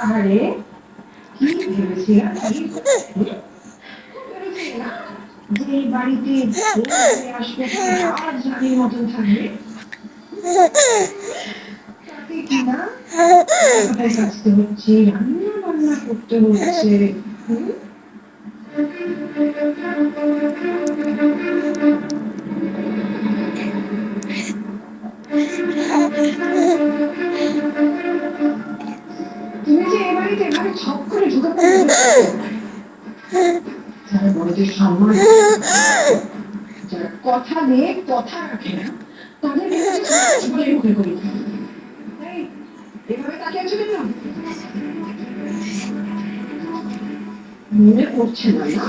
আরে কি ভেবেছিলাম কি ভেবেছিলে না যে এই বাড়িতে বউ হয়ে আসবে আর জানির মতন থাকবে তাতে কি না জামাটায় কাচতে হচ্ছে রান্না বান্না করতে হচ্ছে হুম? তুমি যে এ বাড়িতে এভাবে ছক করে ঢুকে পড়বে যারা বড়দের সম্মান যারা কথা দিয়ে কথা রাখে না তাদের বিরুদ্ধে সমাজ বলে মুখে করি এই, এভাবে তাকিয়ে আছো কেন মনে পড়ছে না না